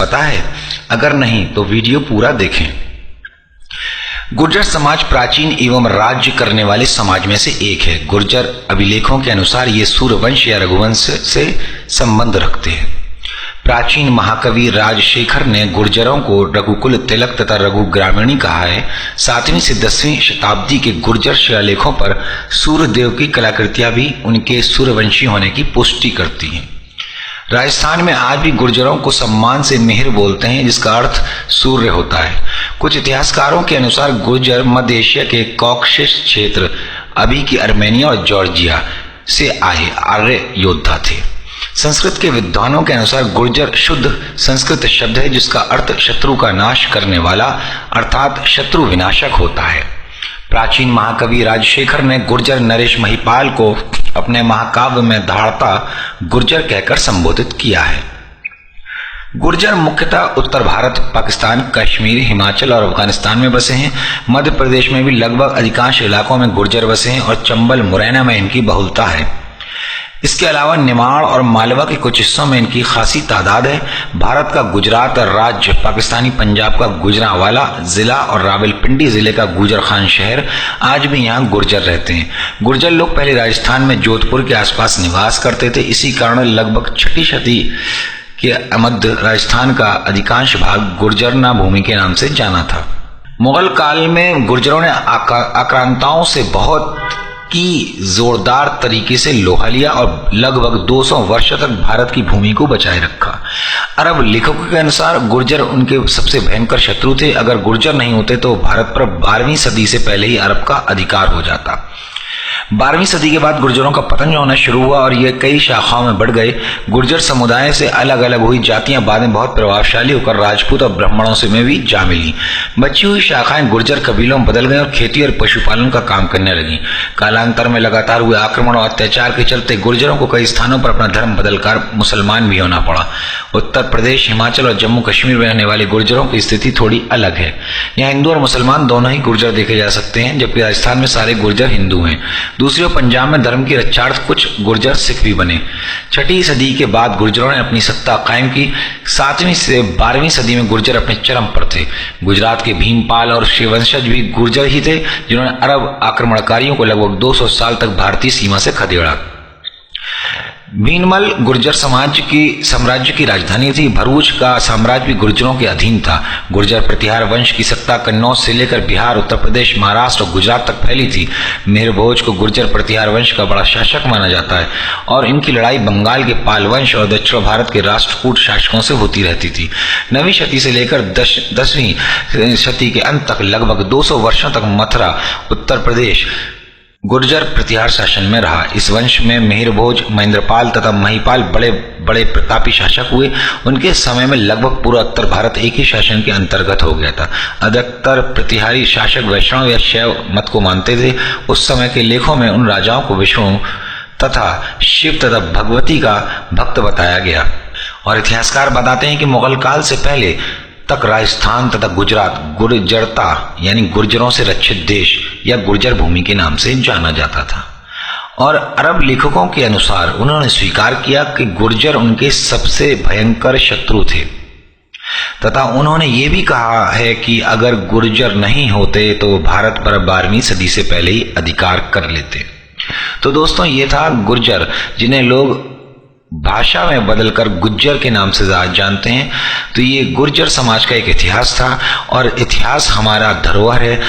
पता है? अगर नहीं तो वीडियो पूरा देखें। गुर्जर समाज प्राचीन एवं राज्य करने वाले समाज में से एक है। गुर्जर अभिलेखों के अनुसार ये सूर्यवंश या रघुवंश से संबंध रखते हैं। प्राचीन महाकवि राजशेखर ने गुर्जरों को रघुकुल तिलक तथा रघु ग्रामीणी कहा है। 7वीं से 10वीं शताब्दी के गुर्जर शिलालेखों पर सूर्यदेव की कलाकृतियां भी उनके सूर्यवंशी होने की पुष्टि करती हैं। राजस्थान में आज भी गुर्जरों को सम्मान से मेहर बोलते हैं, जिसका अर्थ सूर्य होता है। कुछ इतिहासकारों के अनुसार गुर्जर मध्य एशिया के कॉकेशस क्षेत्र, अभी की अर्मेनिया और जॉर्जिया से आए आर्य योद्धा थे। संस्कृत के विद्वानों के अनुसार गुर्जर शुद्ध संस्कृत शब्द है, जिसका अर्थ शत्रु का नाश करने वाला अर्थात शत्रु विनाशक होता है। प्राचीन महाकवि राजशेखर ने गुर्जर नरेश महिपाल को अपने महाकाव्य में धारता गुर्जर कहकर संबोधित किया है। गुर्जर मुख्यतः उत्तर भारत, पाकिस्तान, कश्मीर, हिमाचल और अफगानिस्तान में बसे हैं। मध्य प्रदेश में भी लगभग अधिकांश इलाकों में गुर्जर बसे हैं और चंबल, मुरैना में इनकी बहुलता है। इसके अलावा निमाड़ और मालवा के कुछ हिस्सों में इनकी खासी तादाद है। भारत का गुजरात राज्य, पाकिस्तानी पंजाब का गुजरांवाला जिला और रावलपिंडी जिले का गुजर खान शहर, आज भी यहाँ गुर्जर रहते हैं। गुर्जर लोग पहले राजस्थान में जोधपुर के आसपास निवास करते थे। इसी कारण लगभग 6वीं सदी के मध्य राजस्थान का अधिकांश भाग गुर्जरना भूमि के नाम से जाना था। मुगल काल में गुर्जरों ने आक्रांताओं से बहुत की जोरदार तरीके से लोहा लिया और लगभग 200 वर्षों तक भारत की भूमि को बचाए रखा। अरब लेखकों के अनुसार गुर्जर उनके सबसे भयंकर शत्रु थे। अगर गुर्जर नहीं होते तो भारत पर 12वीं सदी से पहले ही अरब का अधिकार हो जाता। 12वीं सदी के बाद गुर्जरों का पतन होना शुरू हुआ और ये कई शाखाओं में बढ़ गए। गुर्जर समुदाय से अलग अलग हुई जातियां बाद में बहुत प्रभावशाली होकर राजपूत और ब्राह्मणों से में भी जा मिली। बची हुई शाखाएं गुर्जर कबीलों में बदल गई और खेती और पशुपालन का काम करने लगी। कालांतर में लगातार हुए आक्रमण और अत्याचार के चलते गुर्जरों को कई स्थानों पर अपना धर्म बदलकर मुसलमान भी होना पड़ा। उत्तर प्रदेश, हिमाचल और जम्मू कश्मीर में रहने वाले गुर्जरों की स्थिति थोड़ी अलग है। यहाँ हिंदू और मुसलमान दोनों ही गुर्जर देखे जा सकते हैं, जबकि राजस्थान में सारे गुर्जर हिंदू हैं। दूसरी ओर पंजाब में धर्म की रक्षार्थ कुछ गुर्जर सिख भी बने। 6वीं सदी के बाद गुर्जरों ने अपनी सत्ता कायम की। 7वीं से 12वीं सदी में गुर्जर अपने चरम पर थे। गुजरात के भीमपाल और शिववंशज भी गुर्जर ही थे, जिन्होंने अरब आक्रमणकारियों को लगभग 200 साल तक भारतीय सीमा से खदेड़ा। भीनमल गुर्जर साम्राज्य की राजधानी थी। भरूच का साम्राज्य भी गुर्जरों के अधीन था। गुर्जर प्रतिहार वंश की सत्ता कन्नौज से लेकर बिहार, उत्तर प्रदेश, महाराष्ट्र और गुजरात तक फैली थी। मेहर भोज को गुर्जर प्रतिहार वंश का बड़ा शासक माना जाता है और इनकी लड़ाई बंगाल के पाल वंश और दक्षिण भारत के राष्ट्रकूट शासकों से होती रहती थी। 9वीं सदी से लेकर 10वीं सदी के अंत तक लगभग 200 वर्षों तक मथुरा, उत्तर प्रदेश गुर्जर प्रतिहार शासन में रहा। इस वंश में मेहर भोज, महेंद्रपाल तथा महिपाल बड़े बड़े प्रतापी शासक हुए। उनके समय में लगभग पूरा उत्तर भारत एक ही शासन के अंतर्गत हो गया था। अधिकतर प्रतिहारी शासक वैष्णव या शैव मत को मानते थे। उस समय के लेखों में उन राजाओं को विष्णु तथा शिव तथा भगवती का भक्त बताया गया और इतिहासकार बताते हैं कि मुगल काल से पहले तक राजस्थान तथा गुजरात गुर्जरता यानी गुर्जरों से रक्षित देश या गुर्जर भूमि के नाम से जाना जाता था। और अरब लेखकों के अनुसार उन्होंने स्वीकार किया कि गुर्जर उनके सबसे भयंकर शत्रु थे तथा उन्होंने ये भी कहा है कि अगर गुर्जर नहीं होते तो भारत पर 12वीं सदी से पहले ही अधिकार कर लेते। तो दोस्तों, ये था गुर्जर, जिन्हें लोग भाषा में बदलकर गुज्जर के नाम से जानते हैं। तो ये गुर्जर समाज का एक इतिहास था और इतिहास हमारा धरोहर है।